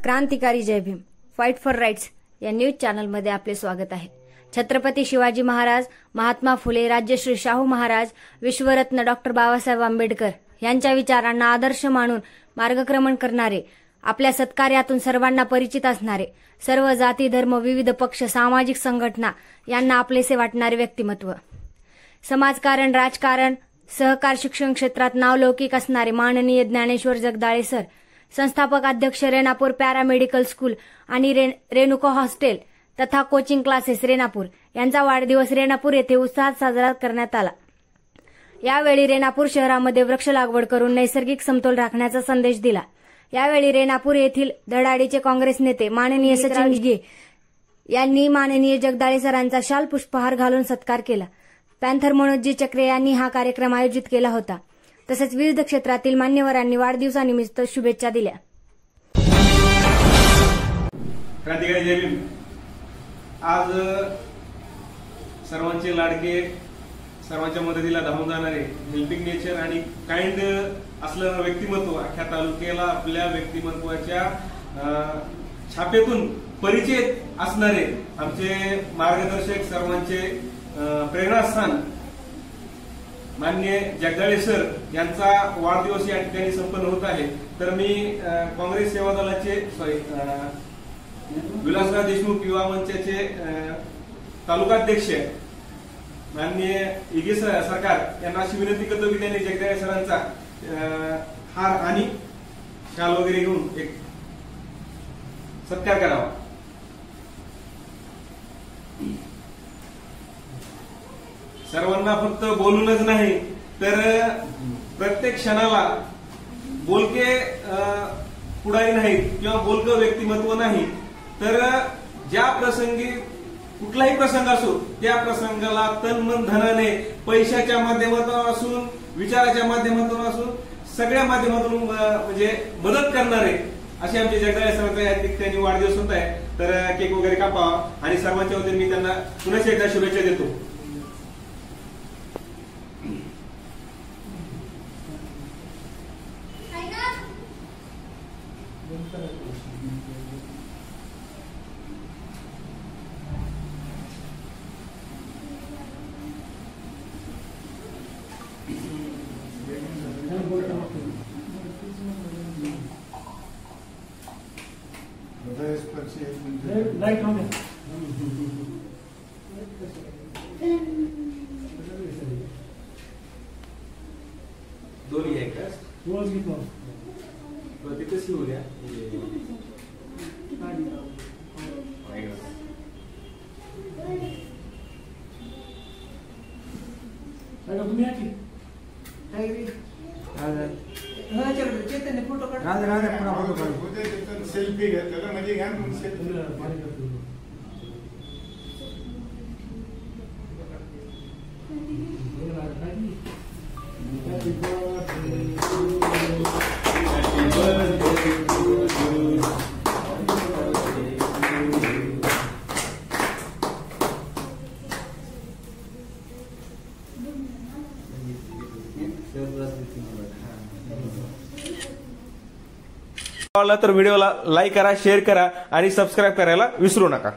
क्रांतिकारी जय Bhim fight for rights या news चॅनलमध्ये आपले स्वागत आहे। छत्रपती शिवाजी महाराज, महात्मा फुले, राजश्री शाहू महाराज, विश्वरत्न डॉक्टर बाबासाहेब आंबेडकर यांच्या विचारांना आदर्श मानून मार्गक्रमण करणारे, आपल्या सत्कार्यातून सर्वांना परिचित असणारे, सर्व जाती धर्म विविध पक्ष सामाजिक संघटना यांना आपलेसे वाटणारे व्यक्तिमत्व, समाजकारण राजकारण सहकार शिक्षण क्षेत्रात नावलौकिक असणारे माननीय ज्ञानेश्वर जगदाळे सर, संस्थापक अध्यक्ष रेणापूर पॅरामेडिकल स्कूल आणि रेणुका हॉस्टेल तथा कोचिंग क्लासेस रेणापूर यांचा वाढदिवस रेणापूर येथे उत्साहात साजरा करण्यात आला। यावेळी रेणापूर शहरामध्ये वृक्ष लागवड करून नैसर्गिक समतोल राखण्याचा संदेश दिला। यावेळी रेणापूर येथील धडाडीचे काँग्रेस नेते माननीय सचिन घे यांनी माननीय जगदाळे सरांचा शाल पुष्पहार घालून सत्कार केला। पॅन्थर मनोजी चक्रे यांनी हा कार्यक्रम आयोजित केला होता। तसेच विविध क्षेत्रातील मान्यवरांनी वाढदिवसानिमित्त शुभेच्छा दिल्या। क्रांतिकारी जय भीम। आज सर्वांचे लाडके, सर्वांच्या मदतीला धावून जाणारे, हेल्पिंग नेचर आणि काइंड असलेलं व्यक्तिमत्व, अख्ख्या तालुक्याला आपल्या व्यक्तिमत्वाच्या छापेतून परिचित असणारे आमचे मार्गदर्शक, सर्वांचे प्रेरणास्थान माननीय जगदाळे सर यांचा वाढदिवस या ठिकाणी संपन्न होत आहे। तर मी काँग्रेस सेवा दलाचे विलासराव देशमुख युवा मंचाचे तालुकाध्यक्ष माननीय इगे सरकार यांना अशी विनंती करतो की त्यांनी जगदाळे सरांचा हार आणि शाल वगैरे घेऊन एक सत्कार करावा। सर्वांना फक्त बोलूनच नाही तर प्रत्येक क्षणाला बोलके पुढारी नाहीत किंवा बोलकं व्यक्तिमत्व नाही, तर ज्या प्रसंगी कुठलाही प्रसंग असो त्या प्रसंगाला तन मन धनाने, पैशाच्या माध्यमातून असून, विचाराच्या माध्यमातून असून, सगळ्या माध्यमातून म्हणजे मदत करणारे असे आमचे जगदाळे सरांचा या ठिकाणी वाढदिवस होत आहे। तर केक वगैरे कापावा आणि सर्वांच्या वतीने मी त्यांना पुन्हा एकदा शुभेच्छा देतो। लाइट ऑन है। दोन्ही आहे का? रोज घेतो ते कशी होऊया तुम्ही आकी चेतन फोटो काढ, फोटो काढ, सेल्फी घेतला म्हणजे घ्या सेल्फी। आवडला तर व्हिडिओला लाईक करा, शेअर करा आणि सबस्क्राईब करायला विसरू नका।